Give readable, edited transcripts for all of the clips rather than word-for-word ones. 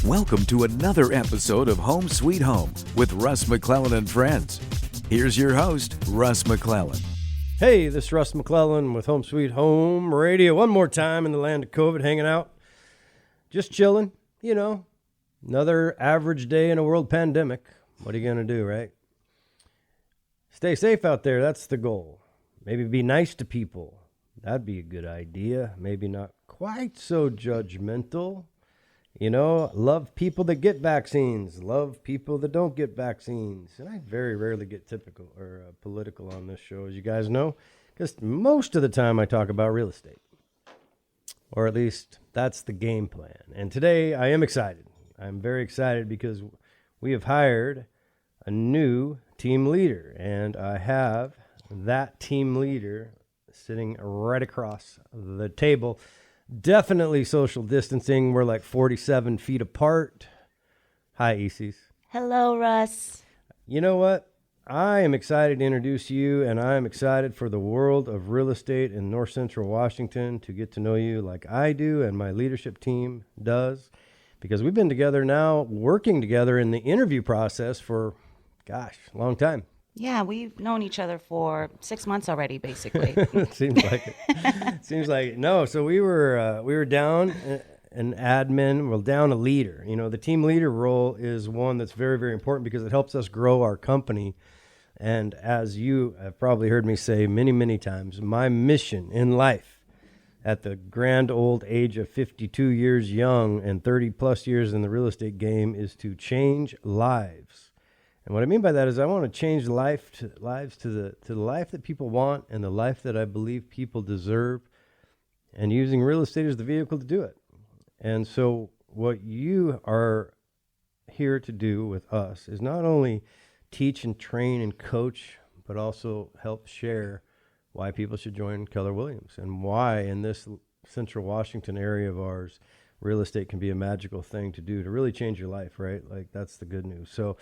Welcome to another episode of Home Sweet Home with Russ McClellan and Friends. Here's your host, Russ McClellan. Hey, this is Russ McClellan with Home Sweet Home Radio. One more time in the land of COVID, hanging out, just chilling, another average day in a world pandemic. What are you going to do, right? Stay safe out there. That's the goal. Maybe be nice to people. That'd be a good idea. Maybe not quite so judgmental. Love people that get vaccines. Love people that don't get vaccines. And I very rarely get typical or political on this show, as you guys know, because most of the time I talk about real estate. Or at least that's the game plan. And today I am excited. I'm very excited because we have hired a new team leader. And I have that team leader sitting right across the table. Definitely social distancing. We're like 47 feet apart. Hi, Isis. Hello, Russ. You know what? I am excited to introduce you, and I am excited for the world of real estate in North Central Washington to get to know you like I do and my leadership team does, because we've been together now, working together in the interview process for, a long time. Yeah, we've known each other for 6 months already, basically. It seems like it. Seems like it. No, so we were down an admin, down a leader. The team leader role is one that's very, very important because it helps us grow our company. And as you have probably heard me say many, many times, my mission in life at the grand old age of 52 years young and 30 plus years in the real estate game is to change lives. And what I mean by that is I want to change lives to the life that people want and the life that I believe people deserve, and using real estate as the vehicle to do it. And so what you are here to do with us is not only teach and train and coach, but also help share why people should join Keller Williams and why in this Central Washington area of ours, real estate can be a magical thing to do to really change your life, right? Like that's the good news. So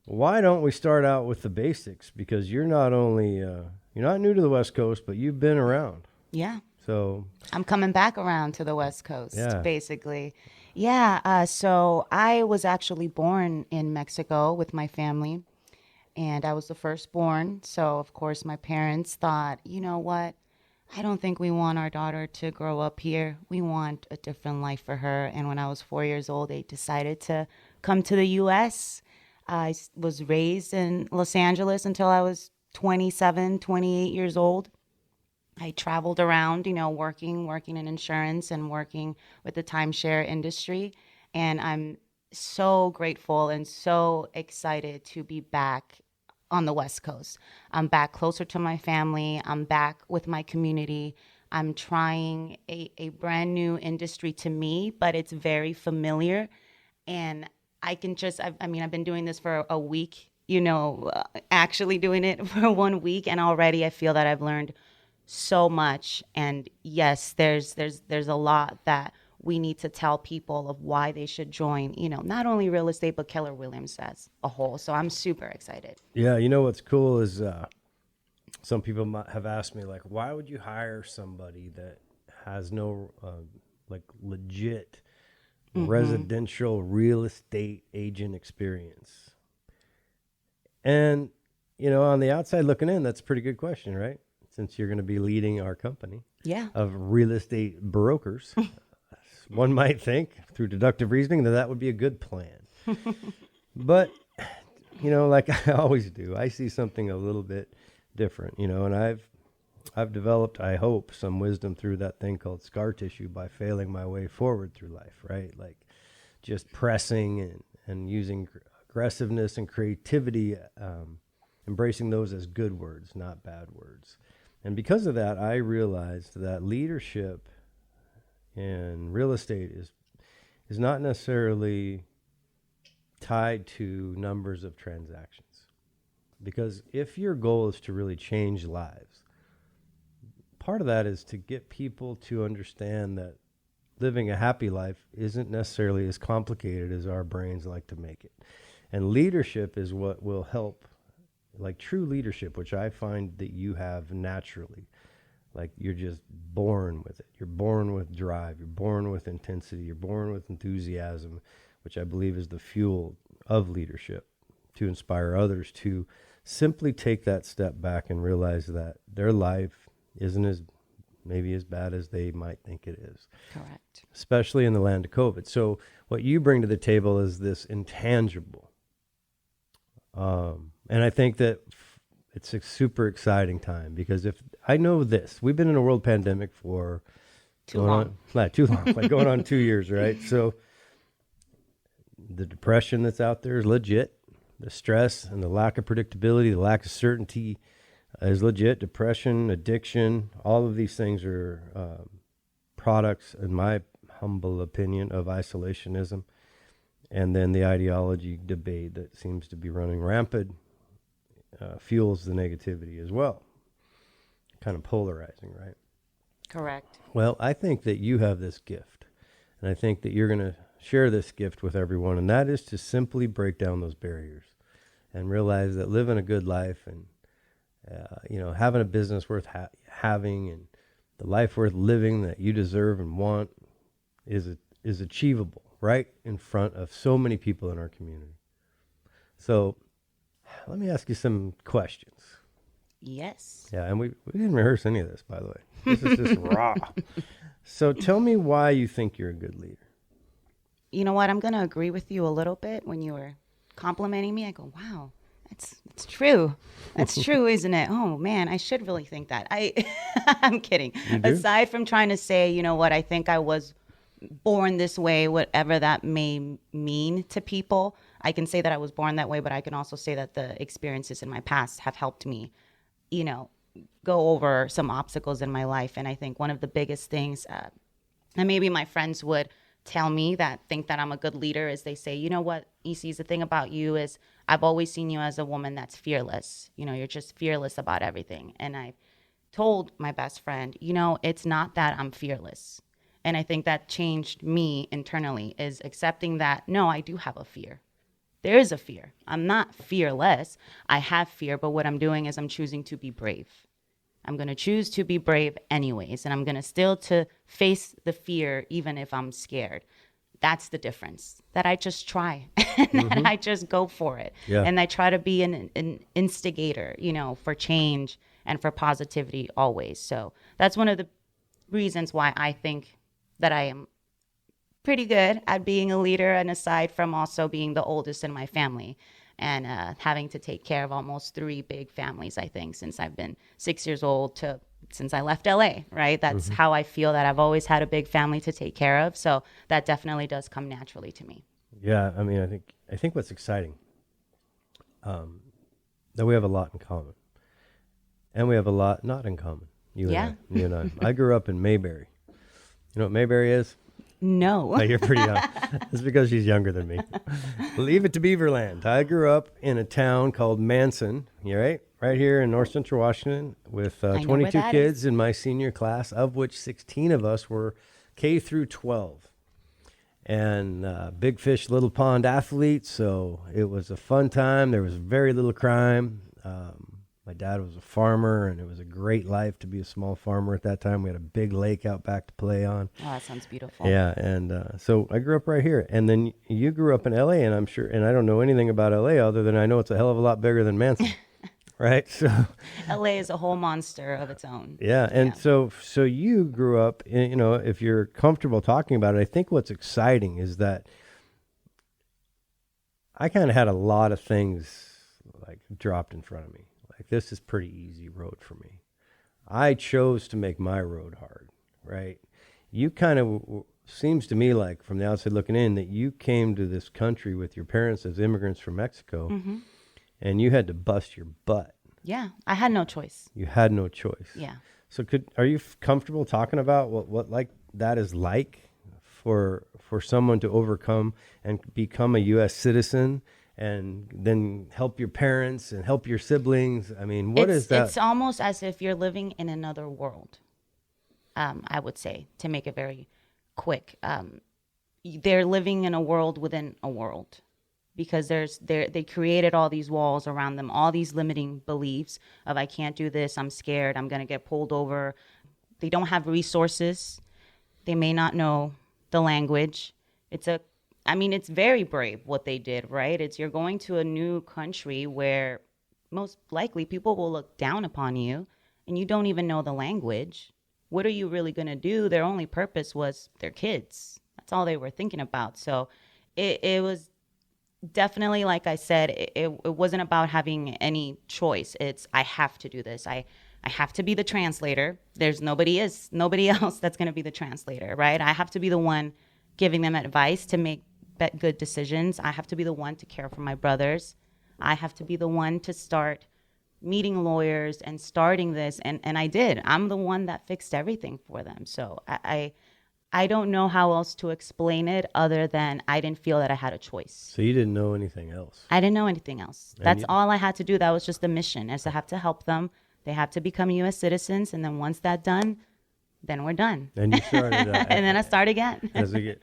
why don't we start out with the basics? Because you're not only, you're not new to the West Coast, but you've been around. Yeah. So I'm coming back around to the West Coast, Yeah. basically. Yeah. So I was actually born in Mexico with my family, and I was the firstborn. So, of course, my parents thought, you know what? I don't think we want our daughter to grow up here. We want a different life for her. And when I was 4 years old, they decided to come to the U.S. I was raised in Los Angeles until I was 27, 28 years old. I traveled around, working in insurance and working with the timeshare industry. And I'm so grateful and so excited to be back on the West Coast. I'm back closer to my family. I'm back with my community. I'm trying a brand new industry to me, but it's very familiar. And I've been doing this for a week, actually doing it for 1 week. And already I feel that I've learned so much. And yes, there's a lot that we need to tell people of why they should join, not only real estate, but Keller Williams as a whole. So I'm super excited. Yeah. What's cool is some people might have asked me, like, why would you hire somebody that has no legit residential real estate agent experience? And, on the outside looking in, that's a pretty good question, right? Since you're going to be leading our company of real estate brokers, one might think through deductive reasoning that would be a good plan. But, like I always do, I see something a little bit different, and I've developed, I hope, some wisdom through that thing called scar tissue by failing my way forward through life, right? Like just pressing and using aggressiveness and creativity, embracing those as good words, not bad words. And because of that, I realized that leadership in real estate is not necessarily tied to numbers of transactions. Because if your goal is to really change lives, part of that is to get people to understand that living a happy life isn't necessarily as complicated as our brains like to make it. And leadership is what will help, like true leadership, which I find that you have naturally. Like you're just born with it. You're born with drive. You're born with intensity. You're born with enthusiasm, which I believe is the fuel of leadership, to inspire others to simply take that step back and realize that their life isn't maybe as bad as they might think it is. Correct. Especially in the land of COVID. So what you bring to the table is this intangible. And I think that it's a super exciting time, because if I know this, we've been in a world pandemic for not too long, like going on 2 years, right? So the depression that's out there is legit. The stress and the lack of predictability, the lack of certainty is legit. Depression, addiction, all of these things are products, in my humble opinion, of isolationism. And then the ideology debate that seems to be running rampant fuels the negativity as well. Kind of polarizing, right? Correct. Well, I think that you have this gift, and I think that you're going to share this gift with everyone, and that is to simply break down those barriers and realize that living a good life and having a business worth having and the life worth living that you deserve and want is achievable right in front of so many people in our community. So let me ask you some questions. Yes. Yeah, and we didn't rehearse any of this, by the way. This is just raw. So tell me why you think you're a good leader. You know what? I'm going to agree with you a little bit. When you were complimenting me, I go, wow, it's true. That's true, isn't it? Oh, man, I should really think that. I'm kidding. Aside from trying to say, you know what, I think I was born this way, whatever that may mean to people. I can say that I was born that way, but I can also say that the experiences in my past have helped me, go over some obstacles in my life. And I think one of the biggest things, and maybe my friends would tell me that think that I'm a good leader, is they say, you know what, EC, the thing about you is I've always seen you as a woman that's fearless. You're just fearless about everything. And I told my best friend, it's not that I'm fearless. And I think that changed me internally, is accepting that, no, I do have a fear. There is a fear. I'm not fearless. I have fear, but what I'm doing is I'm choosing to be brave. I'm going to choose to be brave anyways, and I'm going to still to face the fear even if I'm scared. That's the difference, that I just try and I just go for it. Yeah. And I try to be an instigator, for change and for positivity always. So that's one of the reasons why I think that I am pretty good at being a leader, and aside from also being the oldest in my family and having to take care of almost 3 big families, I think, since I've been 6 years old to since I left LA, right? That's how I feel, that I've always had a big family to take care of. So that definitely does come naturally to me. Yeah, I mean, I think what's exciting, that we have a lot in common, and we have a lot not in common. You and I. I grew up in Mayberry. You know what Mayberry is? No. No, you're pretty young. It's because she's younger than me. Leave it to Beaverland. I grew up in a town called Manson, right here in North Central Washington, with 22 kids in my senior class, of which 16 of us were K through 12. And big fish, little pond athletes, so it was a fun time. There was very little crime. My dad was a farmer, and it was a great life to be a small farmer at that time. We had a big lake out back to play on. Oh, that sounds beautiful. Yeah, and so I grew up right here. And then you grew up in L.A., and I'm sure, and I don't know anything about L.A. other than I know it's a hell of a lot bigger than Manson, right? So L.A. is a whole monster of its own. Yeah, and so you grew up, if you're comfortable talking about it, I think what's exciting is that I kind of had a lot of things like dropped in front of me. Like, this is pretty easy road for me. I chose to make my road hard, right? You kind of, seems to me like from the outside looking in, that you came to this country with your parents as immigrants from Mexico, and you had to bust your butt. Yeah, I had no choice. You had no choice. Yeah. So are you comfortable talking about what like that is like for someone to overcome and become a U.S. citizen, and then help your parents and help your siblings? I mean, what is that? It's almost as if you're living in another world, I would say, to make it very quick. They're living in a world within a world, because they created all these walls around them, all these limiting beliefs of, I can't do this, I'm scared, I'm going to get pulled over. They don't have resources. They may not know the language. It's a I mean, it's very brave what they did, right? It's you're going to a new country where most likely people will look down upon you and you don't even know the language. What are you really going to do? Their only purpose was their kids. That's all they were thinking about. So it was definitely, like I said, it wasn't about having any choice. It's I have to do this. I have to be the translator. There's nobody else that's going to be the translator, right? I have to be the one giving them advice to make good decisions. I have to be the one to care for my brothers. I have to be the one to start meeting lawyers and starting this. And I did. I'm the one that fixed everything for them. So I don't know how else to explain it other than I didn't feel that I had a choice. So you didn't know anything else? I didn't know anything else. That's all I had to do. That was just the mission, is I have to help them. They have to become U.S. citizens. And then once that's done, then we're done. And you started and then I start again. as we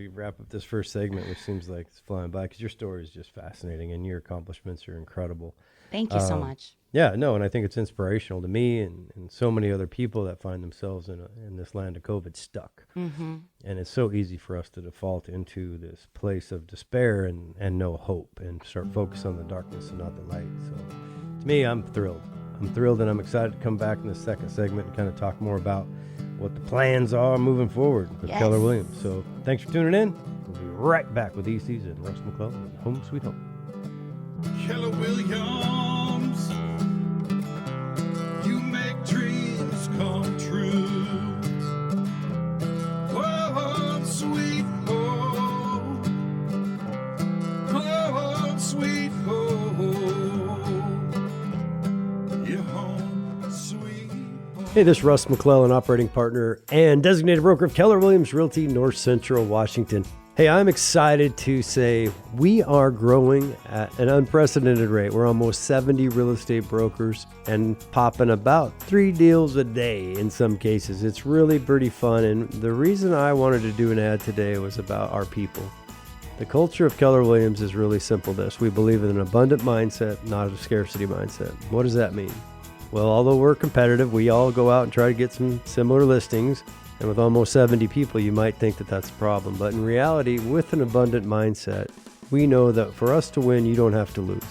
wrap up this first segment, which seems like it's flying by, because your story is just fascinating and your accomplishments are incredible. Thank you so much. Yeah, no, and I think it's inspirational to me and so many other people that find themselves in this land of COVID stuck. Mm-hmm. And it's so easy for us to default into this place of despair and no hope and start focus on the darkness and not the light. So to me, I'm thrilled. I'm thrilled, and I'm excited to come back in the second segment and kind of talk more about what the plans are moving forward with Keller Williams. So thanks for tuning in. We'll be right back with EC's and Russ McClellan and Home Sweet Home. Keller Williams, you make dreams come true. Home Sweet Home, Home Sweet Home, your home sweet home. Hey, this is Russ McClellan, operating partner and designated broker of Keller Williams Realty, North Central Washington. Hey, I'm excited to say we are growing at an unprecedented rate. We're almost 70 real estate brokers and popping about 3 deals a day in some cases. It's really pretty fun. And the reason I wanted to do an ad today was about our people. The culture of Keller Williams is really simple this. We believe in an abundant mindset, not a scarcity mindset. What does that mean? Well, although we're competitive, we all go out and try to get some similar listings. And with almost 70 people, you might think that that's a problem. But in reality, with an abundant mindset, we know that for us to win, you don't have to lose.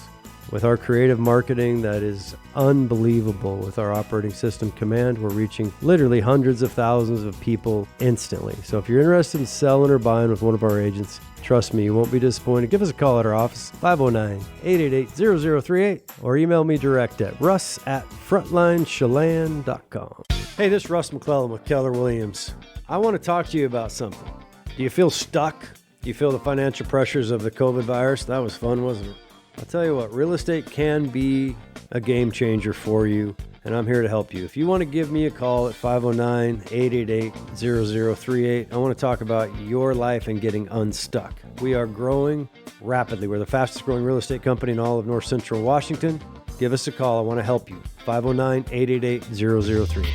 With our creative marketing that is unbelievable, with our operating system Command, we're reaching literally hundreds of thousands of people instantly. So if you're interested in selling or buying with one of our agents, trust me, you won't be disappointed. Give us a call at our office, 509-888-0038, or email me direct at russ@frontlinechelan.com. Hey, this is Russ McClellan with Keller Williams. I want to talk to you about something. Do you feel stuck? Do you feel the financial pressures of the COVID virus? That was fun, wasn't it? I'll tell you what, real estate can be a game changer for you, and I'm here to help you. If you want to give me a call at 509-888-0038, I want to talk about your life and getting unstuck. We are growing rapidly. We're the fastest growing real estate company in all of North Central Washington. Give us a call. I want to help you. 509-888-0038.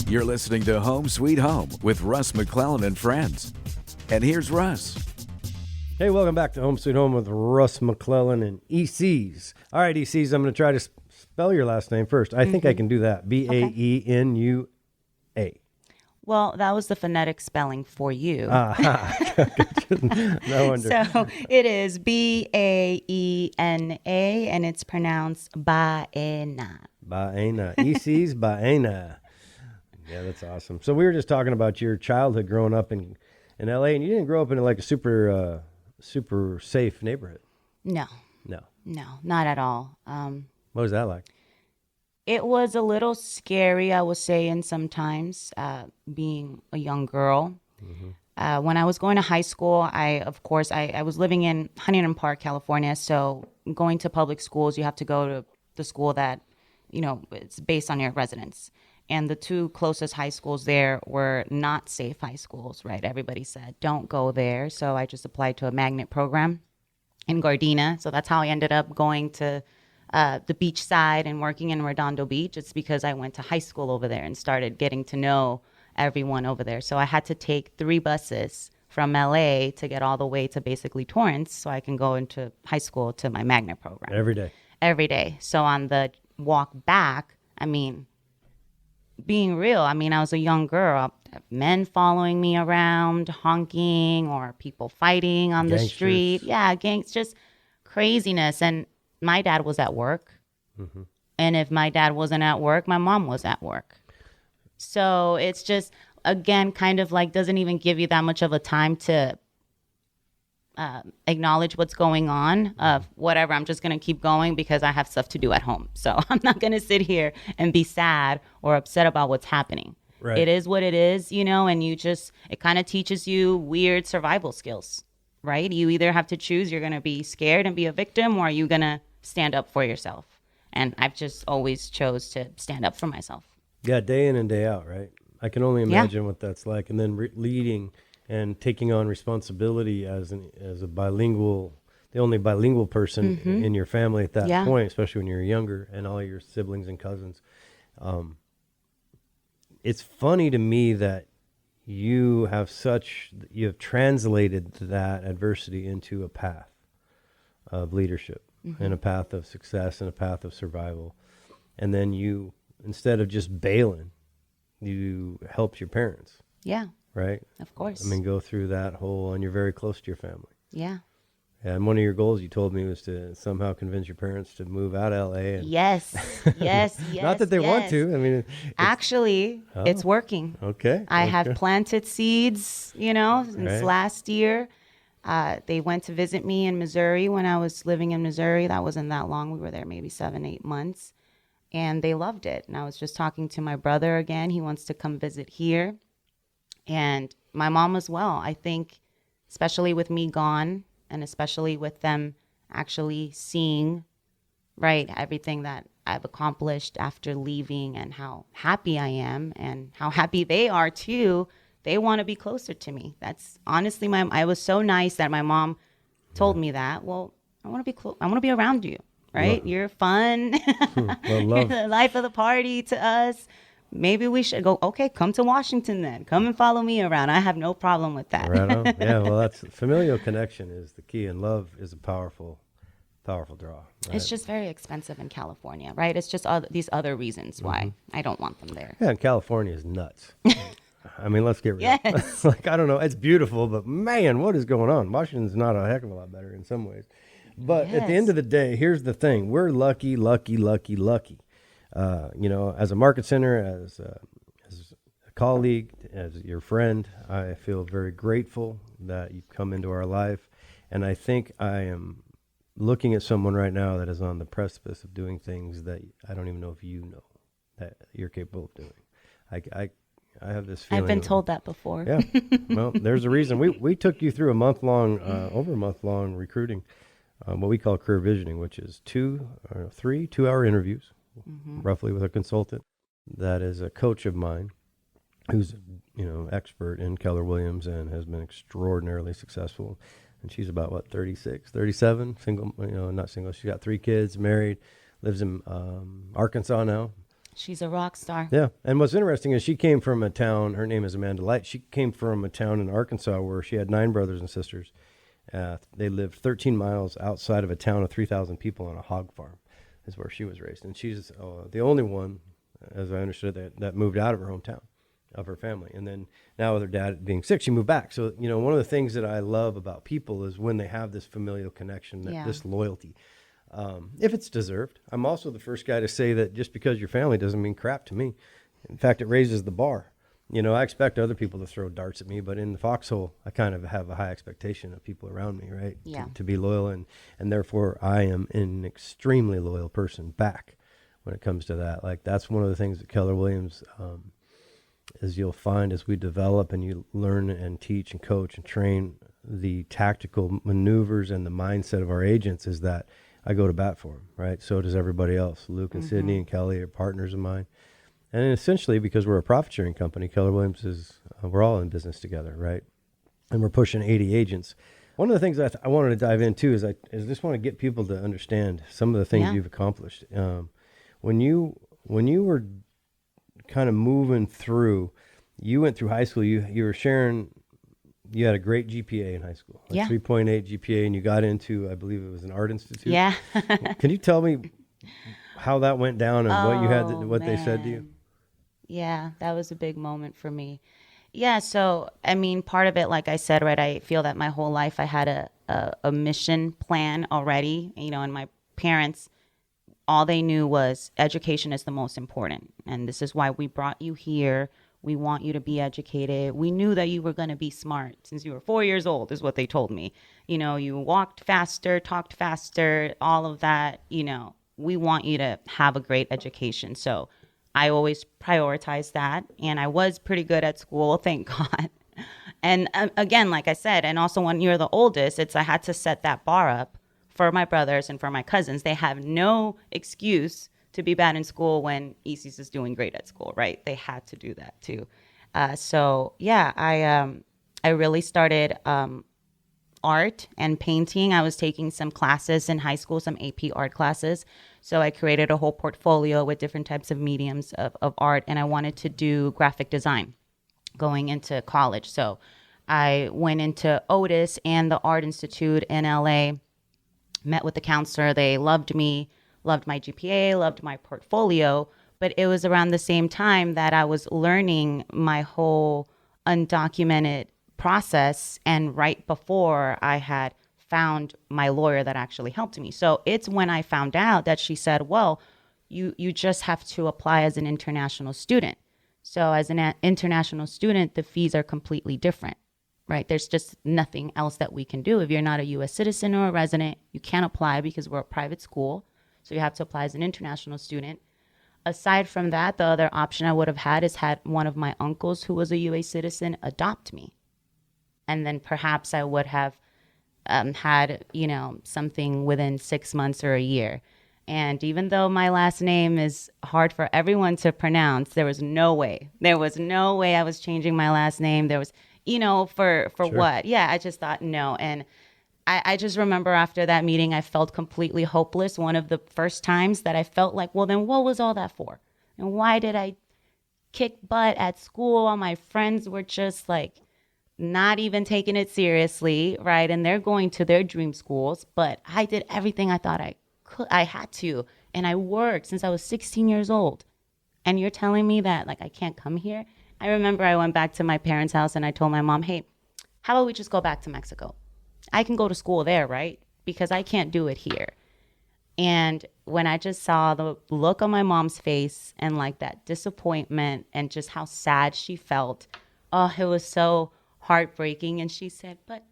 You're listening to Home Sweet Home with Russ McClellan and friends. And here's Russ. Hey, welcome back to Home Sweet Home with Russ McClellan and ECs. All right, ECs, I'm going to try to spell your last name first. I think I can do that. Baenua. Well, that was the phonetic spelling for you. No wonder. So it is Baena, and it's pronounced Baena. Baena. ECs, Baena. Yeah, that's awesome. So we were just talking about your childhood growing up in LA, and you didn't grow up in like a super safe neighborhood. No, not at all. What was that like? It was a little scary, I was saying sometimes, being a young girl. Mm-hmm. When I was going to high school, I was living in Huntington Park, California. So going to public schools, you have to go to the school that, it's based on your residence. And the 2 closest high schools there were not safe high schools, right? Everybody said, don't go there. So I just applied to a magnet program in Gardena. So that's how I ended up going to the beach side and working in Redondo Beach. It's because I went to high school over there and started getting to know everyone over there. So I had to take 3 buses from LA to get all the way to basically Torrance so I can go into high school to my magnet program. Every day. So on the walk back, being real, I was a young girl. men following me around, honking, or people fighting on the Gangsters. street. Yeah, gangs, just craziness. And my dad was at work. Mm-hmm. And if my dad wasn't at work, my mom was at work. So it's just, again, kind of like doesn't even give you that much of a time to acknowledge what's going on of whatever. I'm just going to keep going because I have stuff to do at home. So I'm not going to sit here and be sad or upset about what's happening. Right. It is what it is, and it kind of teaches you weird survival skills, right? You either have to choose, you're going to be scared and be a victim, or are you going to stand up for yourself? And I've just always chose to stand up for myself. Yeah, day in and day out, right? I can only imagine what that's like. And then leading and taking on responsibility as a bilingual, the only bilingual person in your family at that point, especially when you're younger, and all your siblings and cousins. It's funny to me that you have translated that adversity into a path of leadership and a path of success and a path of survival. And then you, instead of just bailing, you helped your parents. Yeah. Right? Of course. I mean, go through that whole, and you're very close to your family. Yeah. And one of your goals you told me was to somehow convince your parents to move out of LA. And Yes. not that they want to. I mean, actually, it's working. Okay. I have planted seeds, since last year. They went to visit me in Missouri when I was living in Missouri. That wasn't that long. We were there maybe 7-8 months. And they loved it. And I was just talking to my brother again. He wants to come visit here. And my mom as well. I think, especially with me gone, and especially with them actually seeing, right, everything that I've accomplished after leaving and how happy I am and how happy they are too, they want to be closer to me. That's honestly I was so nice that my mom told me that. Well, I want to be I want to be around you, right? Love. You're fun. Well, You're the life of the party to us. Maybe we should go, okay, come to Washington then. Come and follow me around. I have no problem with that. Right on. Yeah, well, that's familial connection is the key, and love is a powerful draw. Right? It's just very expensive in California, right? It's just these other reasons why I don't want them there. Yeah, and California is nuts. I mean, let's get real. Yes. Like, I don't know. It's beautiful, but man, what is going on? Washington's not a heck of a lot better in some ways. But at the end of the day, here's the thing. We're lucky. As a market center, as a colleague, as your friend, I feel very grateful that you've come into our life. And I think I am looking at someone right now that is on the precipice of doing things that I don't even know if you know that you're capable of doing. I have this feeling. I've been told that before. Yeah. Well, there's a reason. We took you through over a month long recruiting, what we call career visioning, which is 2-hour interviews. Roughly, with a consultant that is a coach of mine who's expert in Keller Williams and has been extraordinarily successful. And she's about 36, 37, single, not single. She's got 3 kids, married, lives in Arkansas now. She's a rock star. Yeah. And what's interesting is she came from a town, her name is Amanda Light. She came from a town in Arkansas where she had 9 brothers and sisters. They lived 13 miles outside of a town of 3,000 people on a hog farm. Is where she was raised. And she's the only one, as I understood, that moved out of her hometown, of her family. And then now with her dad being sick, she moved back. So, one of the things that I love about people is when they have this familial connection, this loyalty, if it's deserved. I'm also the first guy to say that just because your family doesn't mean crap to me. In fact, it raises the bar. I expect other people to throw darts at me, but in the foxhole, I kind of have a high expectation of people around me, right? Yeah. To be loyal, and therefore I am an extremely loyal person back when it comes to that. Like, that's one of the things that Keller Williams is you'll find as we develop and you learn and teach and coach and train the tactical maneuvers and the mindset of our agents is that I go to bat for them, right? So does everybody else. Luke and Sydney and Kelly are partners of mine. And essentially, because we're a profit sharing company, Keller Williams is, we're all in business together, right? And we're pushing 80 agents. One of the things I wanted to dive into is I just want to get people to understand some of the things you've accomplished. When you were kind of moving through, you went through high school, you were sharing, you had a great GPA in high school, 3.8 GPA, and you got into, I believe it was an art institute. Yeah. Can you tell me how that went down and what you had, what they said to you? Yeah, that was a big moment for me. Yeah, so I mean, part of it, like I said, right, I feel that my whole life I had a mission plan already, and my parents, all they knew was education is the most important. And this is why we brought you here. We want you to be educated. We knew that you were going to be smart since you were 4 years old, is what they told me. You walked faster, talked faster, all of that. We want you to have a great education. So I always prioritized that. And I was pretty good at school, thank God. And again, like I said, and also when you're the oldest, I had to set that bar up for my brothers and for my cousins. They have no excuse to be bad in school when Isis is doing great at school, right? They had to do that too. So yeah, I really started art and painting. I was taking some classes in high school, some AP art classes. So I created a whole portfolio with different types of mediums of art, and I wanted to do graphic design going into college. So I went into Otis and the Art Institute in LA, met with the counselor. They loved me, loved my GPA, loved my portfolio. But it was around the same time that I was learning my whole undocumented process, and right before I had found my lawyer that actually helped me. So it's when I found out that she said, well, you just have to apply as an international student. So as an international student, the fees are completely different, right? There's just nothing else that we can do. If you're not a U.S. citizen or a resident, you can't apply because we're a private school. So you have to apply as an international student. Aside from that, the other option I would have had is had one of my uncles who was a U.S. citizen adopt me. And then perhaps I would have had, something within 6 months or a year. And even though my last name is hard for everyone to pronounce, there was no way. There was no way I was changing my last name. There was, for sure. What? Yeah, I just thought no. And I just remember after that meeting, I felt completely hopeless. One of the first times that I felt like, well, then what was all that for? And why did I kick butt at school? All my friends were just like not even taking it seriously, right? And they're going to their dream schools. But I did everything I thought I had to. And I worked since I was 16 years old. And you're telling me that like I can't come here? I remember I went back to my parents' house and I told my mom, hey, how about we just go back to Mexico? I can go to school there, right? Because I can't do it here. And when I just saw the look on my mom's face and like that disappointment and just how sad she felt, oh, it was so heartbreaking. And she said, but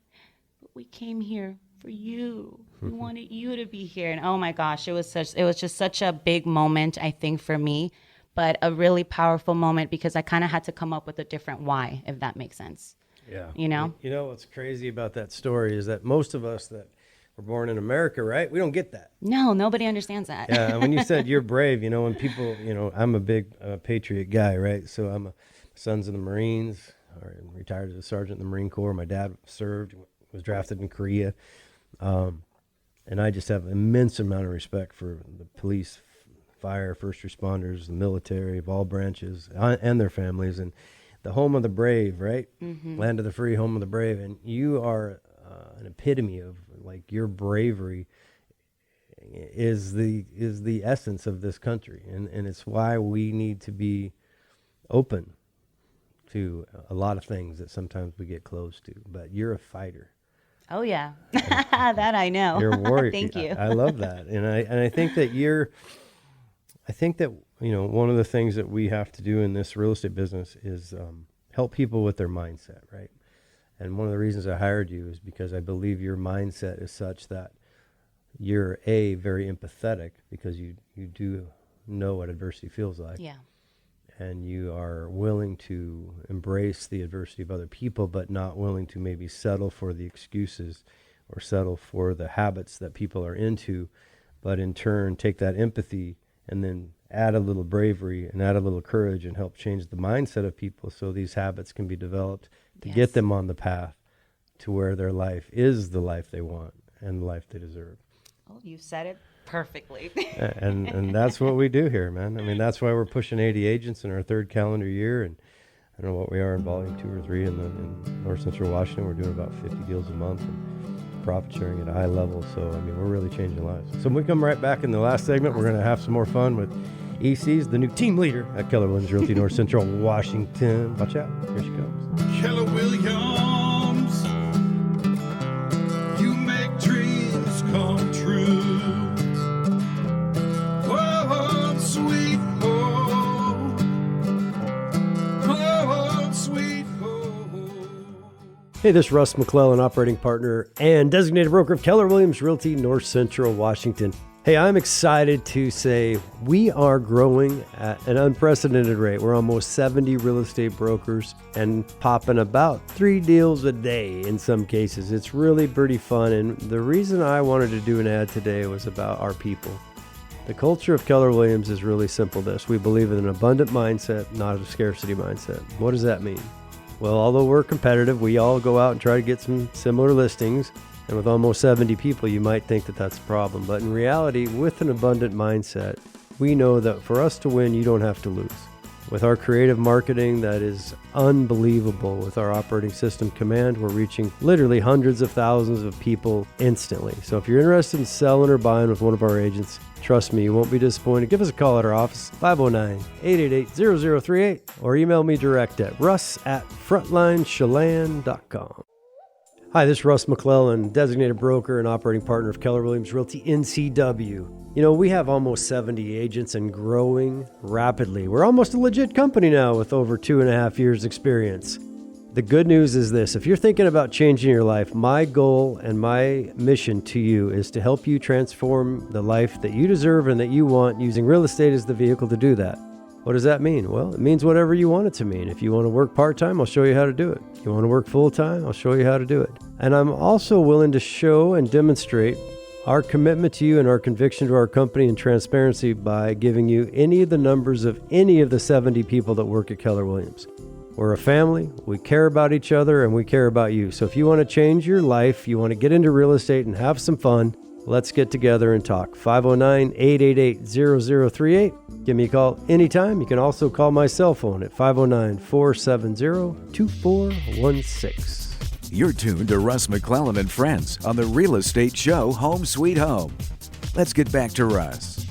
we came here for you. We wanted you to be here. And oh my gosh, it was just such a big moment, I think, for me, but a really powerful moment because I kind of had to come up with a different why, if that makes sense. Yeah. You know what's crazy about that story is that most of us that were born in America, right? We don't get that. No, nobody understands that. Yeah. And when you said you're brave, when people, I'm a big patriot guy, right? So my son's in the Marines, or retired as a sergeant in the Marine Corps. My dad served, was drafted in Korea. And I just have an immense amount of respect for the police, fire, first responders, the military of all branches and their families. And the home of the brave, right? Mm-hmm. Land of the free, home of the brave. And you are an epitome of like your bravery is the essence of this country. And it's why we need to be open to a lot of things that sometimes we get closed to. But you're a fighter. Oh, yeah. That I know. You're a warrior. Thank you. I love that. And I think that one of the things that we have to do in this real estate business is help people with their mindset, right? And one of the reasons I hired you is because I believe your mindset is such that you're very empathetic because you do know what adversity feels like. Yeah. And you are willing to embrace the adversity of other people, but not willing to maybe settle for the excuses or settle for the habits that people are into, but in turn take that empathy and then add a little bravery and add a little courage and help change the mindset of people so these habits can be developed to get them on the path to where their life is the life they want and the life they deserve. Oh, you said it perfectly. and that's what we do here, man. I mean, that's why we're pushing 80 agents in our third calendar year. And I don't know what we are in volume 2 or 3 in North Central Washington. We're doing about 50 deals a month and profit sharing at a high level. So, I mean, we're really changing lives. So when we come right back in the last segment, we're going to have some more fun with EC's the new team leader at Keller Realty North Central Washington. Watch out. Here she comes. Hey, this is Russ McClellan, operating partner and designated broker of Keller Williams Realty, North Central Washington. Hey, I'm excited to say we are growing at an unprecedented rate. We're almost 70 real estate brokers and popping about 3 deals a day in some cases. It's really pretty fun. And the reason I wanted to do an ad today was about our people. The culture of Keller Williams is really simple this. We believe in an abundant mindset, not a scarcity mindset. What does that mean? Well, although we're competitive, we all go out and try to get some similar listings. And with almost 70 people, you might think that that's a problem. But in reality, with an abundant mindset, we know that for us to win, you don't have to lose. With our creative marketing that is unbelievable, with our operating system Command, we're reaching literally hundreds of thousands of people instantly. So if you're interested in selling or buying with one of our agents, trust me, you won't be disappointed. Give us a call at our office, 509-888-0038, or email me direct at russ@frontlinechelan.com. Hi, this is Russ McClellan, designated broker and operating partner of Keller Williams Realty NCW. You know, we have almost 70 agents and growing rapidly. We're almost a legit company now with over 2.5 years experience. The good news is this: if you're thinking about changing your life, my goal and my mission to you is to help you transform the life that you deserve and that you want, using real estate as the vehicle to do that. What does that mean? Well, it means whatever you want it to mean. If you want to work part-time, I'll show you how to do it. If you want to work full-time, I'll show you how to do it. And I'm also willing to show and demonstrate our commitment to you and our conviction to our company and transparency by giving you any of the numbers of any of the 70 people that work at Keller Williams. We're a family, we care about each other, and we care about you. So if you want to change your life, you want to get into real estate and have some fun, let's get together and talk. 509-888-0038. Give me a call anytime. You can also call my cell phone at 509-470-2416. You're tuned to Russ McClellan and Friends on the real estate show Home Sweet Home. Let's get back to Russ.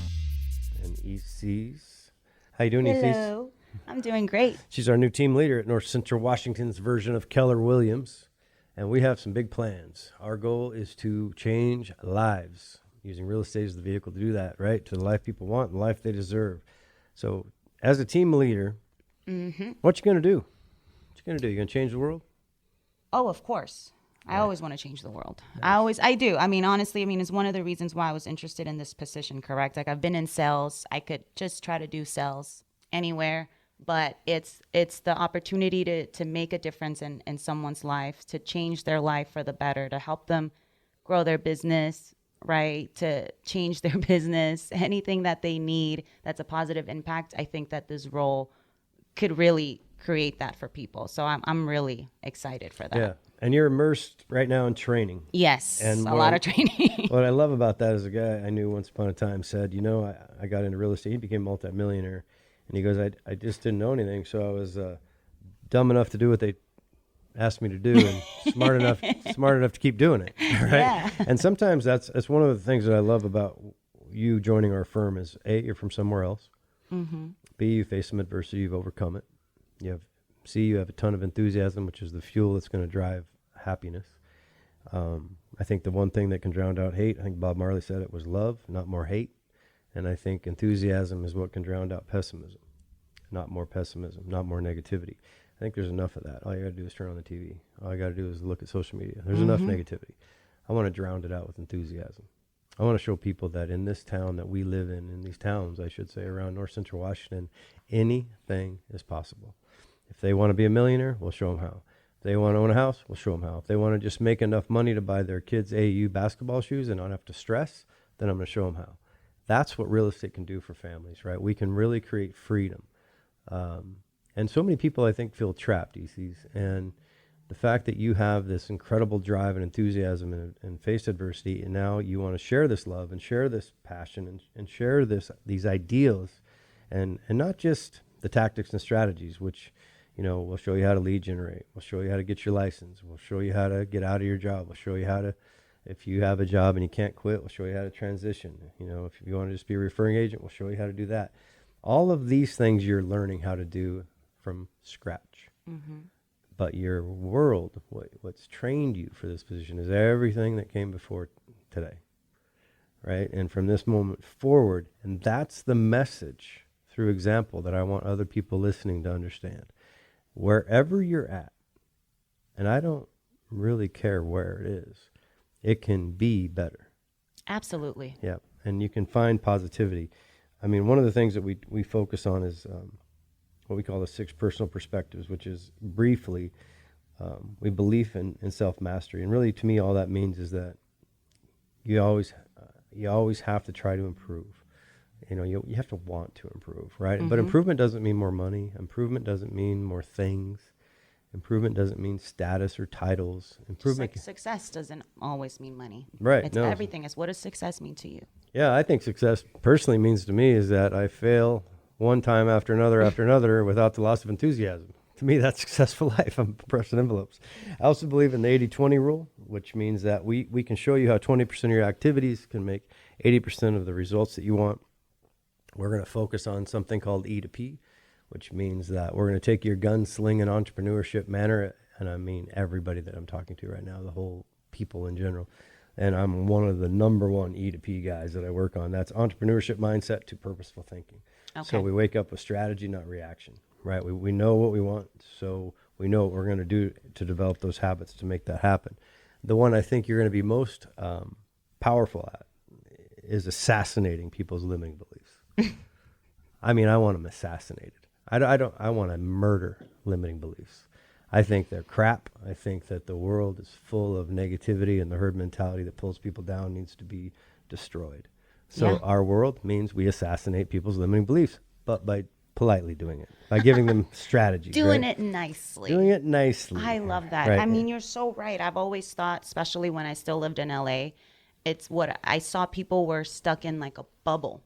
And EC's. How you doing, EC's? Hello. I'm doing great. She's our new team leader at North Central Washington's version of Keller Williams. And we have some big plans. Our goal is to change lives, using real estate as the vehicle to do that, right? To the life people want, the life they deserve. So as a team leader, what you going to do? What you going to do? You going to change the world? Oh, of course. I always want to change the world. I do. I mean, honestly, it's one of the reasons why I was interested in this position, correct? Like, I've been in sales. I could just try to do sales anywhere, but it's the opportunity to make a difference in someone's life, to change their life for the better, to help them grow their business, right? To change their business, anything that they need that's a positive impact. I think that this role could really create that for people. So I'm really excited for that. Yeah. And you're immersed right now in training. Yes, and a lot of training. What I love about that is a guy I knew once upon a time said, you know, I got into real estate. He became a multimillionaire. And he goes, I just didn't know anything. So I was dumb enough to do what they asked me to do, and smart enough to keep doing it. Right? Yeah. And sometimes that's one of the things that I love about you joining our firm is A, you're from somewhere else. B, you face some adversity, you've overcome it. You have a ton of enthusiasm, which is the fuel that's going to drive happiness. I think the one thing that can drown out hate, I think Bob Marley said it, was love, not more hate. And I think enthusiasm is what can drown out pessimism, not more pessimism, not more negativity. I think there's enough of that. All you got to do is turn on the TV. All you got to do is look at social media. There's enough negativity. I want to drown it out with enthusiasm. I want to show people that in this town that we live in these towns, I should say, around North Central Washington, anything is possible. If they want to be a millionaire, we'll show them how. If they want to own a house, we'll show them how. If they want to just make enough money to buy their kids AAU basketball shoes and not have to stress, then I'm going to show them how. That's what real estate can do for families, right? We can really create freedom. And so many people, I think, feel trapped, ECs. And the fact that you have this incredible drive and enthusiasm and face adversity, and now you want to share this love and share this passion and share these ideals, and not just the tactics and strategies, which, you know, we'll show you how to lead generate. We'll show you how to get your license. We'll show you how to get out of your job. We'll show you how to, if you have a job and you can't quit, we'll show you how to transition. You know, if you want to just be a referring agent, we'll show you how to do that. All of these things you're learning how to do from scratch. But your world, what's trained you for this position, is everything that came before today, right? And from this moment forward, and that's the message through example that I want other people listening to understand. Wherever you're at, and I don't really care where it is. It can be better. Absolutely. Yeah. And you can find positivity. I mean, one of the things that we focus on is what we call the 6 personal perspectives, which is briefly, we believe in self-mastery. And really, to me, all that means is that you always have to try to improve. You know, you have to want to improve, right? But improvement doesn't mean more money. Improvement doesn't mean more things. Improvement doesn't mean status or titles. Just Improvement, like success doesn't always mean money. right? It's No, everything. It's what does success mean to you? yeah, I think success personally means to me is that I fail one time after another without the loss of enthusiasm. To me, that's successful life. I'm pressing envelopes. I also believe in the 80-20 rule, which means that we can show you how 20% of your activities can make 80% of the results that you want. We're going to focus on something called E to P, which means that we're going to take your gunslinging entrepreneurship manner, and I mean everybody that I'm talking to right now, the whole people in general. And I'm one of the number 1 E to P guys that I work on. That's entrepreneurship mindset to purposeful thinking. Okay. So we wake up with strategy, not reaction, right? We know what we want, so we know what we're going to do to develop those habits to make that happen. The one I think you're going to be most powerful at is assassinating people's limiting beliefs. I mean, I want them assassinated. I want to murder limiting beliefs. I think they're crap. I think that the world is full of negativity, and the herd mentality that pulls people down needs to be destroyed. So our world means we assassinate people's limiting beliefs, but by politely doing it, by giving them strategy. Doing right? it nicely. Doing it nicely. I love that. Right. I mean, you're so right. I've always thought, especially when I still lived in LA, it's what I saw people were stuck in, like a bubble.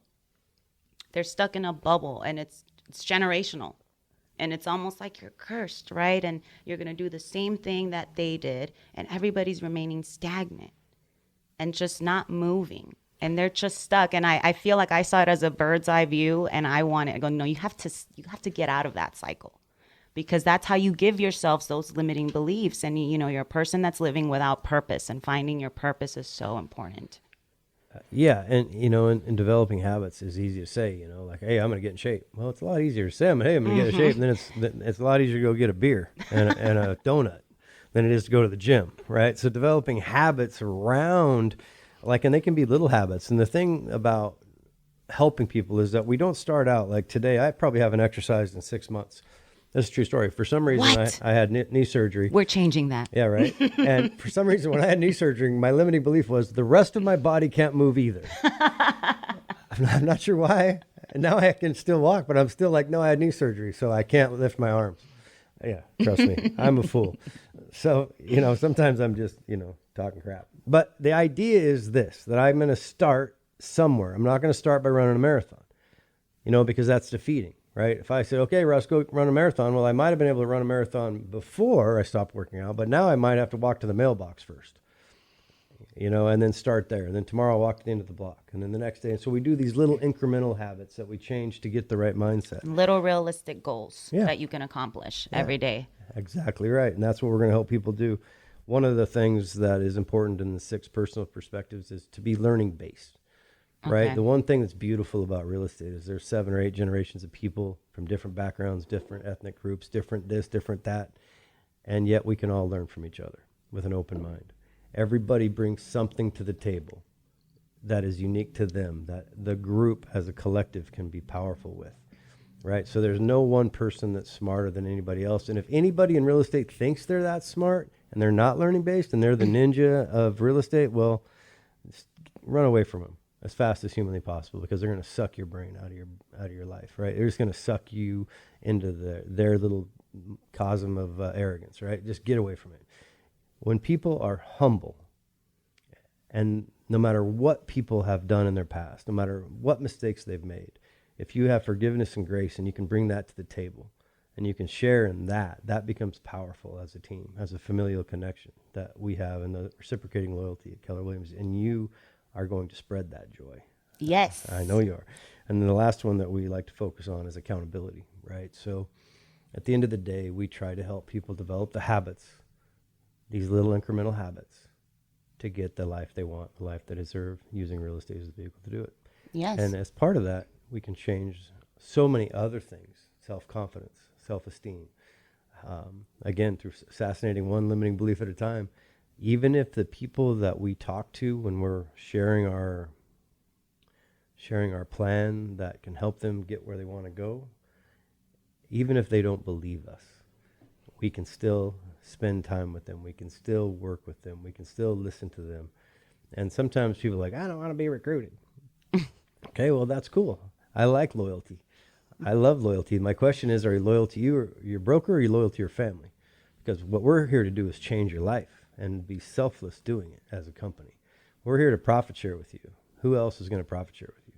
They're stuck in a bubble, and it's generational. And it's almost like you're cursed, right? And you're going to do the same thing that they did, and everybody's remaining stagnant and just not moving. And they're just stuck. And I feel like I saw it as a bird's eye view, and I go, no, you have to get out of that cycle, because that's how you give yourselves those limiting beliefs. And, you know, you're a person that's living without purpose, and finding your purpose is so important. Yeah, and you know, in developing habits is easy to say, you know, like, hey, I'm going to get in shape. Well, it's a lot easier to say, hey, I'm going to get in shape, and then it's a lot easier to go get a beer and a donut than it is to go to the gym, right? So developing habits around, like, and they can be little habits. And the thing about helping people is that we don't start out like today. I probably haven't exercised in 6 months. That's a true story. For some reason, I had knee surgery. We're changing that. Yeah, right. And for some reason, when I had knee surgery, my limiting belief was the rest of my body can't move either. I'm not sure why. And now I can still walk, but I'm still like, no, I had knee surgery, so I can't lift my arms. Yeah, trust me, I'm a fool. So, you know, sometimes I'm just, you know, talking crap. But the idea is this, that I'm going to start somewhere. I'm not going to start by running a marathon, you know, because that's defeating. Right? If I said, okay, Russ, go run a marathon. Well, I might have been able to run a marathon before I stopped working out, but now I might have to walk to the mailbox first, you know, and then start there. And then tomorrow I'll walk to the end of the block, and then the next day. And so we do these little incremental habits that we change to get the right mindset. Little realistic goals Yeah. that you can accomplish every day. Exactly right. And that's what we're going to help people do. One of the things that is important in the 6 personal perspectives is to be learning based. Right. Okay. The one thing that's beautiful about real estate is there's 7 or 8 generations of people from different backgrounds, different ethnic groups, different this, different that. And yet we can all learn from each other with an open mind. Everybody brings something to the table that is unique to them, that the group as a collective can be powerful with. Right. So there's no one person that's smarter than anybody else. And if anybody in real estate thinks they're that smart and they're not learning based and they're the ninja of real estate, well, run away from them as fast as humanly possible, because they're going to suck your brain out of your life, right? They're just going to suck you into their little cosm of arrogance, right? Just get away from it. When people are humble, and no matter what people have done in their past, no matter what mistakes they've made, if you have forgiveness and grace and you can bring that to the table and you can share in that, that becomes powerful as a team, as a familial connection that we have, and the reciprocating loyalty at Keller Williams. And you are going to spread that joy. Yes. I know you are. And then the last one that we like to focus on is accountability, right? So at the end of the day, we try to help people develop the habits, these little incremental habits, to get the life they want, the life they deserve, using real estate as a vehicle to do it. Yes. And as part of that, we can change so many other things: self-confidence, self-esteem, Again, through assassinating one limiting belief at a time, even if the people that we talk to when we're sharing our plan that can help them get where they want to go, even if they don't believe us, we can still spend time with them. We can still work with them. We can still listen to them. And sometimes people are like, I don't want to be recruited. Okay, well, that's cool. I like loyalty. I love loyalty. My question is, are you loyal to you or your broker, or are you loyal to your family? Because what we're here to do is change your life and be selfless doing it as a company. We're here to profit share with you. Who else is going to profit share with you?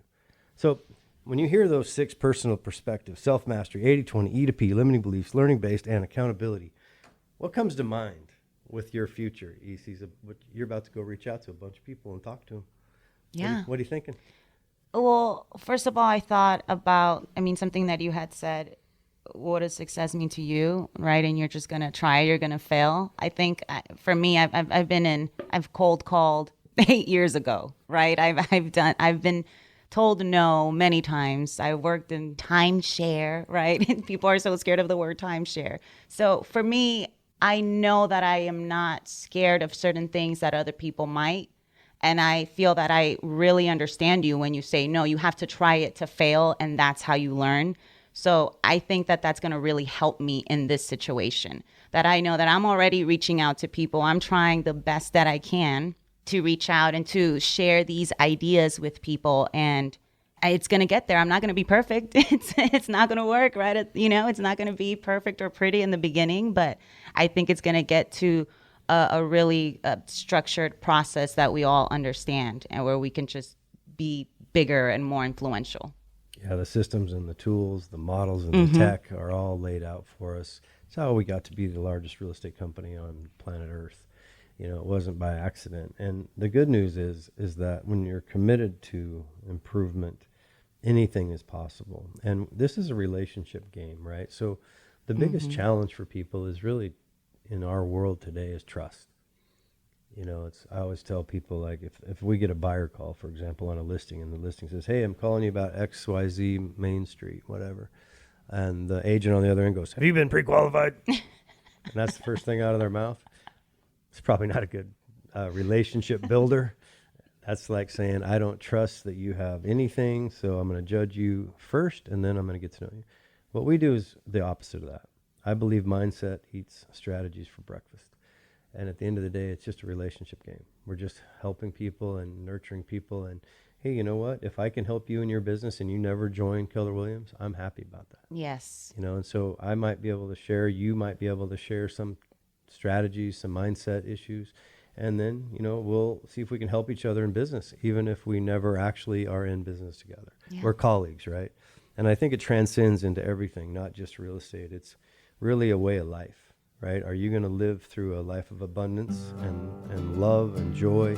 So when you hear those 6 personal perspectives, self-mastery, 80-20, E to P, limiting beliefs, learning-based, and accountability, what comes to mind with your future? You're about to go reach out to a bunch of people and talk to them. Yeah. What are you thinking? Well, first of all, I thought about, something that you had said, what does success mean to you, right? And you're just going to try, you're going to fail. I think for me, I've cold called 8 years ago, right? I've been told no many times. I worked in timeshare, right? And people are so scared of the word timeshare. So for me, I know that I am not scared of certain things that other people might. And I feel that I really understand you when you say, no, you have to try it to fail, and that's how you learn. So I think that that's going to really help me in this situation, that I know that I'm already reaching out to people. I'm trying the best that I can to reach out and to share these ideas with people. And it's going to get there. I'm not going to be perfect. It's not going to work, right? It's not going to be perfect or pretty in the beginning, but I think it's going to get to a really structured process that we all understand and where we can just be bigger and more influential. Yeah, the systems and the tools, the models and the tech are all laid out for us. It's how we got to be the largest real estate company on planet Earth. It wasn't by accident. And the good news is that when you're committed to improvement, anything is possible. And this is a relationship game, right? So the biggest challenge for people is really in our world today is trust. I always tell people, like, if we get a buyer call, for example, on a listing, and the listing says, hey, I'm calling you about XYZ Main Street, whatever. And the agent on the other end goes, have you been pre-qualified? And that's the first thing out of their mouth. It's probably not a good relationship builder. That's like saying, I don't trust that you have anything, so I'm going to judge you first, and then I'm going to get to know you. What we do is the opposite of that. I believe mindset eats strategies for breakfast. And at the end of the day, it's just a relationship game. We're just helping people and nurturing people. And hey, you know what? If I can help you in your business and you never join Keller Williams, I'm happy about that. Yes. And so I might be able to share, you might be able to share some strategies, some mindset issues. And then, we'll see if we can help each other in business, even if we never actually are in business together. Yeah. We're colleagues, right? And I think it transcends into everything, not just real estate. It's really a way of life. Right? Are you going to live through a life of abundance and love and joy,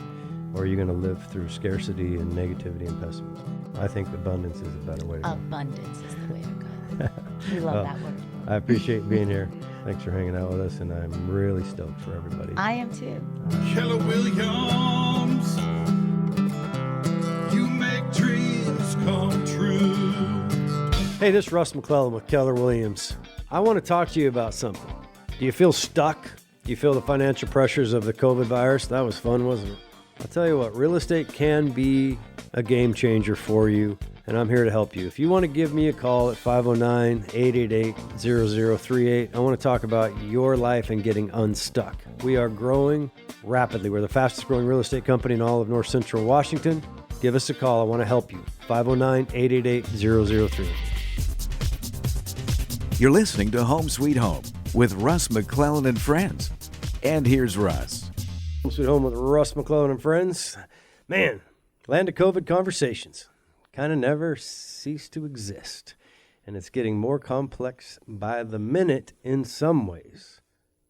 or are you going to live through scarcity and negativity and pessimism? I think abundance is a better way to go. Abundance is the way to go. We love that word. I appreciate being here. Thanks for hanging out with us, and I'm really stoked for everybody. I am too. Keller Williams, you make dreams come true. Hey, this is Russ McClellan with Keller Williams. I want to talk to you about something. Do you feel stuck? Do you feel the financial pressures of the COVID virus? That was fun, wasn't it? I'll tell you what, real estate can be a game changer for you, and I'm here to help you. If you want to give me a call at 509-888-0038, I want to talk about your life and getting unstuck. We are growing rapidly. We're the fastest growing real estate company in all of North Central Washington. Give us a call. I want to help you. 509-888-0038. You're listening to Home Sweet Home with Russ McClellan and Friends. And here's Russ. Home Sweet Home with Russ McClellan and Friends. Man, land of COVID conversations kind of never cease to exist. And it's getting more complex by the minute in some ways.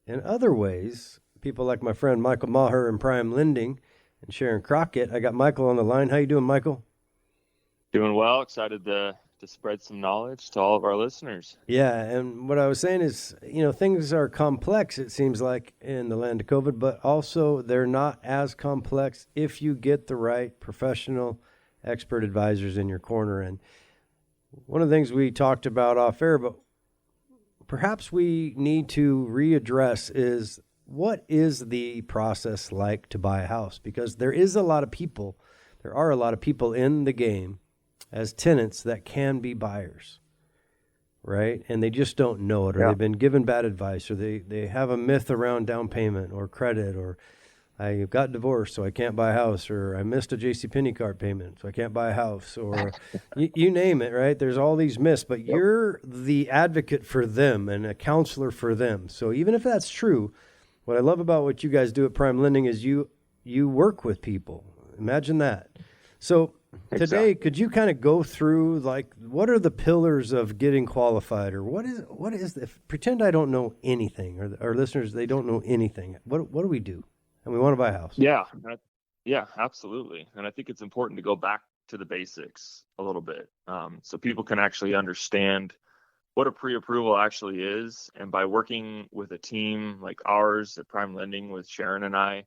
In other ways, people like my friend Michael Maher in Prime Lending and Sharon Crockett. I got Michael on the line. How you doing, Michael? Doing well. Excited to spread some knowledge to all of our listeners. Yeah, and what I was saying is, things are complex, it seems like, in the land of COVID, but also they're not as complex if you get the right professional expert advisors in your corner. And one of the things we talked about off air, but perhaps we need to readdress is what is the process like to buy a house? Because there are a lot of people in the game as tenants that can be buyers, right? And they just don't know it, or they've been given bad advice, or they have a myth around down payment or credit, or I got divorced, so I can't buy a house, or I missed a JCPenney card payment, so I can't buy a house, or you name it, right? There's all these myths, but you're the advocate for them and a counselor for them. So even if that's true, what I love about what you guys do at Prime Lending is you work with people. Imagine that. So today, could you kind of go through, like, what are the pillars of getting qualified, or what is pretend I don't know anything, or our listeners, they don't know anything. What do we do? And we want to buy a house. Yeah, absolutely. And I think it's important to go back to the basics a little bit, so people can actually understand what a pre-approval actually is. And by working with a team like ours at Prime Lending with Sharon and I,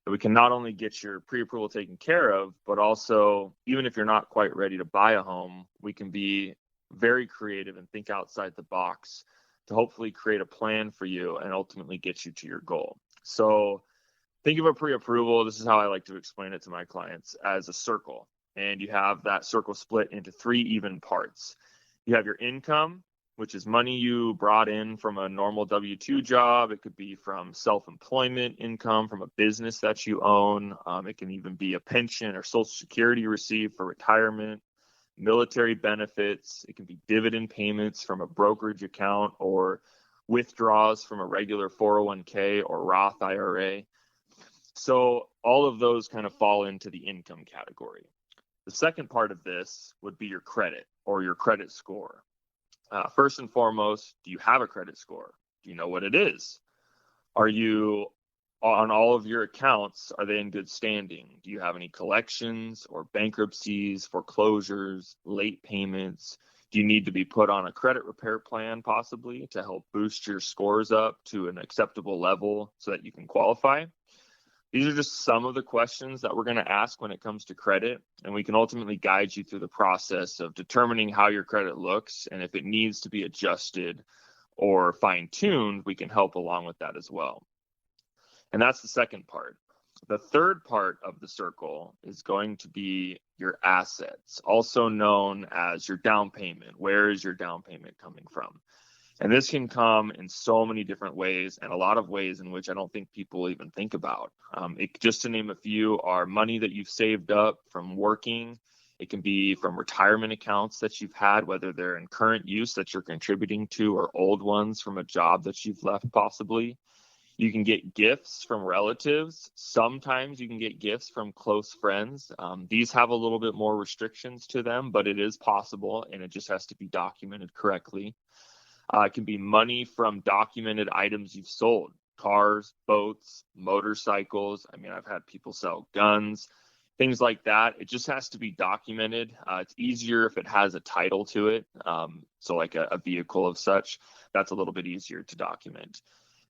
that we can not only get your pre-approval taken care of, but also, even if you're not quite ready to buy a home, we can be very creative and think outside the box to hopefully create a plan for you and ultimately get you to your goal. So think of a pre-approval, this is how I like to explain it to my clients, as a circle. And you have that circle split into 3 even parts. You have your income, which is money you brought in from a normal W-2 job. It could be from self-employment income from a business that you own. It can even be a pension or Social Security you receive for retirement, military benefits. It can be dividend payments from a brokerage account or withdrawals from a regular 401k or Roth IRA. So all of those kind of fall into the income category. The second part of this would be your credit or your credit score. First and foremost, do you have a credit score? Do you know what it is? Are you on all of your accounts? Are they in good standing? Do you have any collections or bankruptcies, foreclosures, late payments? Do you need to be put on a credit repair plan possibly to help boost your scores up to an acceptable level so that you can qualify? These are just some of the questions that we're going to ask when it comes to credit, and we can ultimately guide you through the process of determining how your credit looks, and if it needs to be adjusted or fine-tuned, we can help along with that as well. And that's the second part. The third part of the circle is going to be your assets, also known as your down payment. Where is your down payment coming from? And this can come in so many different ways, and a lot of ways in which I don't think people even think about. Just to name a few, are money that you've saved up from working. It can be from retirement accounts that you've had, whether they're in current use that you're contributing to, or old ones from a job that you've left possibly. You can get gifts from relatives. Sometimes you can get gifts from close friends. These have a little bit more restrictions to them, but it is possible, and it just has to be documented correctly. It can be money from documented items you've sold, cars, boats, motorcycles. I mean, I've had people sell guns, things like that. It just has to be documented. It's easier if it has a title to it. So like a vehicle of such, that's a little bit easier to document.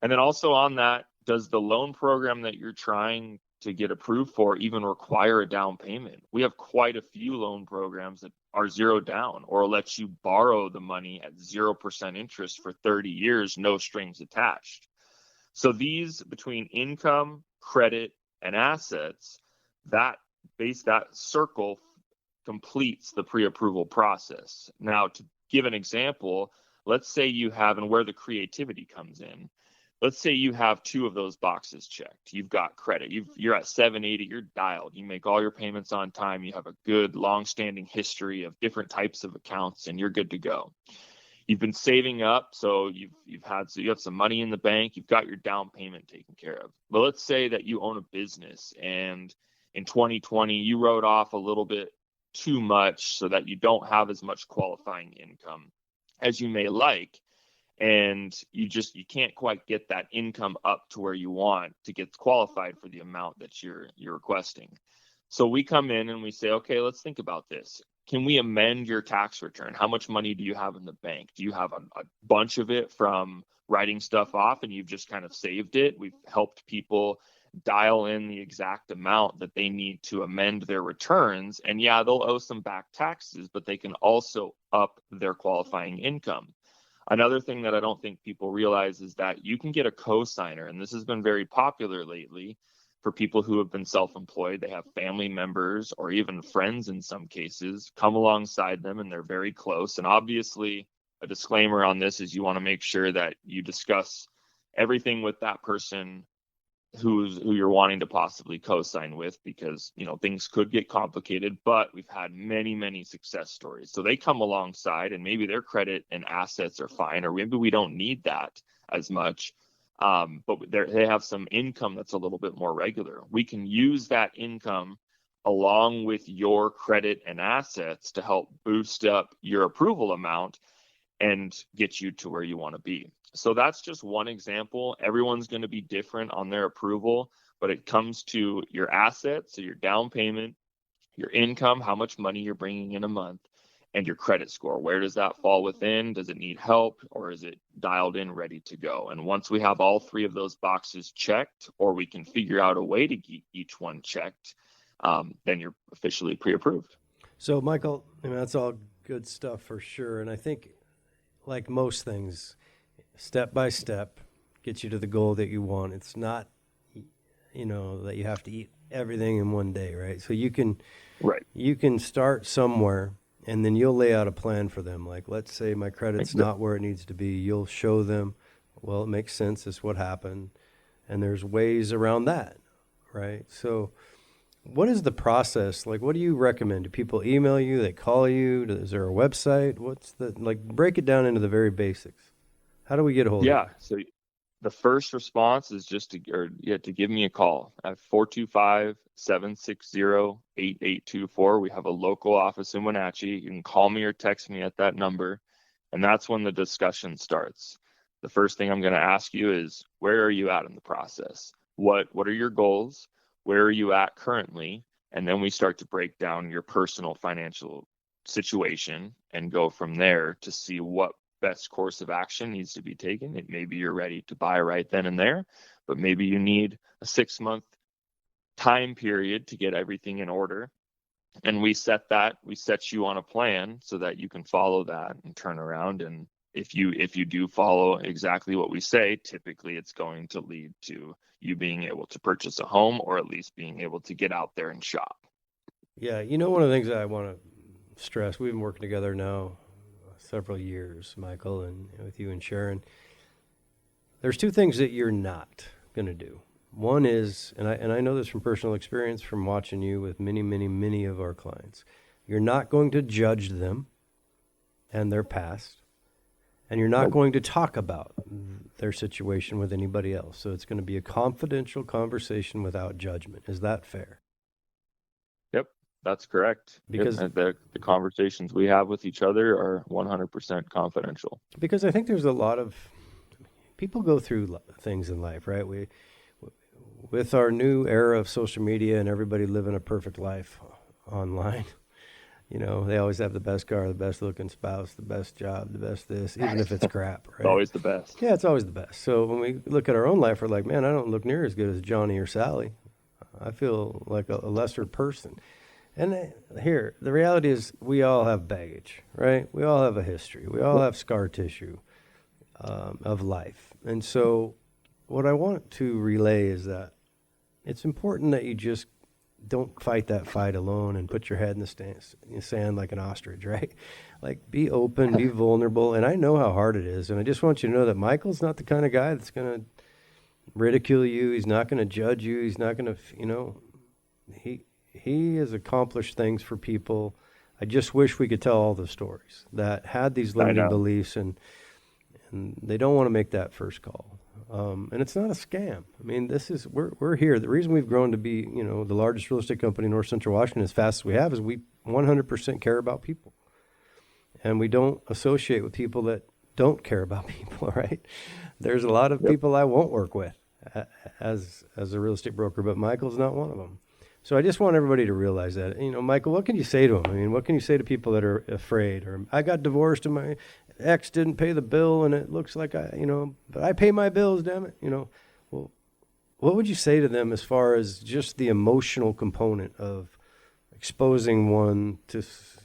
And then also on that, does the loan program that you're trying to get approved for even require a down payment? We have quite a few loan programs that are 0 down or let you borrow the money at 0% interest for 30 years, no strings attached. So these, between income, credit, and assets, that circle completes the pre-approval process. Now, to give an example, let's say you have, and where the creativity comes in, let's say you have 2 of those boxes checked. You've got credit. You're at 780. You're dialed. You make all your payments on time. You have a good, long-standing history of different types of accounts, and you're good to go. You've been saving up, so you have some money in the bank. You've got your down payment taken care of. But let's say that you own a business, and in 2020 you wrote off a little bit too much so that you don't have as much qualifying income as you may like. And you can't quite get that income up to where you want to get qualified for the amount that you're requesting. So we come in and we say, okay, let's think about this. Can we amend your tax return? How much money do you have in the bank? Do you have a bunch of it from writing stuff off and you've just kind of saved it? We've helped people dial in the exact amount that they need to amend their returns. And yeah, they'll owe some back taxes, but they can also up their qualifying income. Another thing that I don't think people realize is that you can get a co-signer, and this has been very popular lately for people who have been self-employed. They have family members or even friends in some cases come alongside them, and they're very close. And obviously, a disclaimer on this is you want to make sure that you discuss everything with that person who you're wanting to possibly co-sign with, because things could get complicated. But we've had many success stories. So they come alongside, and maybe their credit and assets are fine, or maybe we don't need that as much, but they have some income that's a little bit more regular. We can use that income along with your credit and assets to help boost up your approval amount and get you to where you want to be. So that's just one example. Everyone's going to be different on their approval, but it comes to your assets, so your down payment, your income, how much money you're bringing in a month, and your credit score. Where does that fall within? Does it need help, or is it dialed in, ready to go? And once we have all three of those boxes checked, or we can figure out a way to get each one checked, then you're officially pre-approved. So, Michael, that's all good stuff for sure. And I think, like most things, step by step gets you to the goal that you want. It's not, that you have to eat everything in one day, right? So you can start somewhere, and then you'll lay out a plan for them. Like, let's say my credit's not where it needs to be. You'll show them, well, it makes sense. This is what happened. And there's ways around that, right? So what is the process? Like, what do you recommend? Do people email you? They call you? Is there a website? Break it down into the very basics. How do we get a hold of you? Yeah. So the first response is just to give me a call at 425-760-8824. We have a local office in Wenatchee. You can call me or text me at that number. And that's when the discussion starts. The first thing I'm going to ask you is, where are you at in the process? What are your goals? Where are you at currently? And then we start to break down your personal financial situation and go from there to see what best course of action needs to be taken. Maybe you're ready to buy right then and there, but maybe you need a 6-month time period to get everything in order. And we set you on a plan so that you can follow that and turn around. And if you do follow exactly what we say, typically it's going to lead to you being able to purchase a home, or at least being able to get out there and shop. Yeah. One of the things that I want to stress, we've been working together now several years, Michael, and with you and Sharon. There's two things that you're not going to do. One is, and I know this from personal experience from watching you with many of our clients, you're not going to judge them and their past, and you're not going to talk about their situation with anybody else. So it's going to be a confidential conversation without judgment. Is that fair? That's correct. Because the conversations we have with each other are 100% confidential. Because I think there's a lot of people go through things in life, right? With our new era of social media and everybody living a perfect life online, they always have the best car, the best looking spouse, the best job, the best this, even if it's crap, right? It's always the best. Yeah, it's always the best. So when we look at our own life, we're like, man, I don't look near as good as Johnny or Sally. I feel like a lesser person. And the reality is we all have baggage, right? We all have a history. We all have scar tissue of life. And so what I want to relay is that it's important that you just don't fight that fight alone and put your head in the sand like an ostrich, right? Like, be open, be vulnerable. And I know how hard it is. And I just want you to know that Michael's not the kind of guy that's going to ridicule you. He's not going to judge you. He's not going to, He has accomplished things for people. I just wish we could tell all the stories that had these limiting beliefs, and they don't want to make that first call. And it's not a scam. I mean, we're here. The reason we've grown to be, the largest real estate company in North Central Washington as fast as we have is we 100% care about people. And we don't associate with people that don't care about people, right? There's a lot of people I won't work with as a real estate broker, but Michael's not one of them. So I just want everybody to realize that. Michael, what can you say to them? I mean, what can you say to people that are afraid? Or, I got divorced and my ex didn't pay the bill and it looks like but I pay my bills, damn it. Well, what would you say to them as far as just the emotional component of exposing one to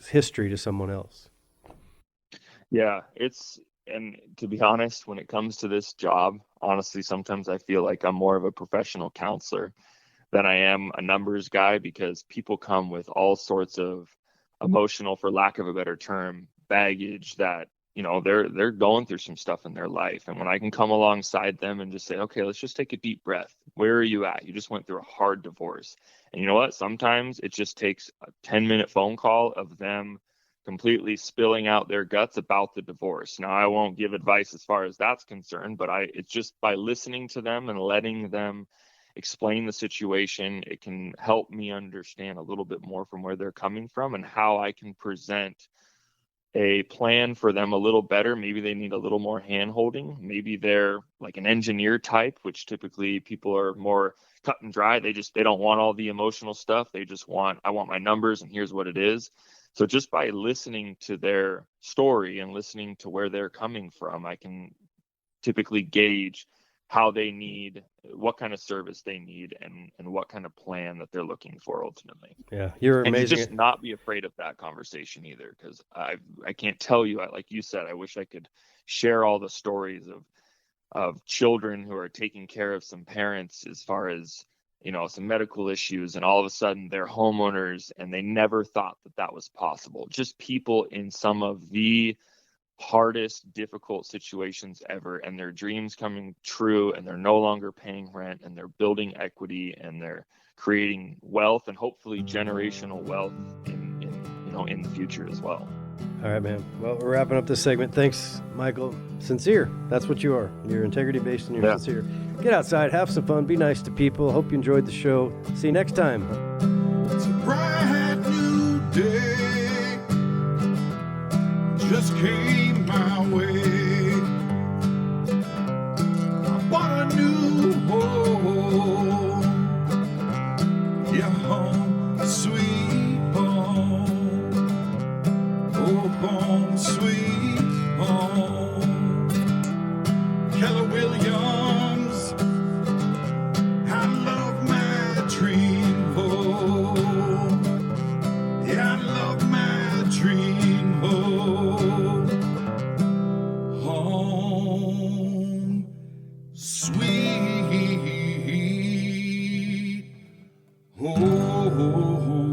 history to someone else? Yeah, it's And to be honest, when it comes to this job, honestly, sometimes I feel like I'm more of a professional counselor than I am a numbers guy, because people come with all sorts of emotional, for lack of a better term, baggage that, they're going through some stuff in their life. And when I can come alongside them and just say, okay, let's just take a deep breath. Where are you at? You just went through a hard divorce. And you know what? Sometimes it just takes a 10-minute phone call of them completely spilling out their guts about the divorce. Now, I won't give advice as far as that's concerned, but it's just by listening to them and letting them explain the situation, it can help me understand a little bit more from where they're coming from and how I can present a plan for them a little better. Maybe they need a little more hand holding. Maybe they're like an engineer type, which typically people are more cut and dry. They don't want all the emotional stuff. They just I want my numbers and here's what it is. So just by listening to their story and listening to where they're coming from, I can typically gauge how they need, what kind of service they need, and what kind of plan that they're looking for ultimately. Yeah, you're amazing. And just not be afraid of that conversation either, because I can't tell you, like you said, I wish I could share all the stories of children who are taking care of some parents as far as, some medical issues, and all of a sudden they're homeowners and they never thought that was possible. Just people in some of the hardest, difficult situations ever, and their dreams coming true, and they're no longer paying rent, and they're building equity, and they're creating wealth, and hopefully generational wealth in the future as well. All right, man. Well, we're wrapping up this segment. Thanks, Michael. Sincere. That's what you are. You're integrity-based and you're sincere. Get outside, have some fun, be nice to people. Hope you enjoyed the show. See you next time. It's a bright new day, just came my way. I bought a new home, yeah, home, sweet home. Oh, home, sweet home. Keller Williams, I love my dream home. Yeah, I love my dream home. Home, sweet home.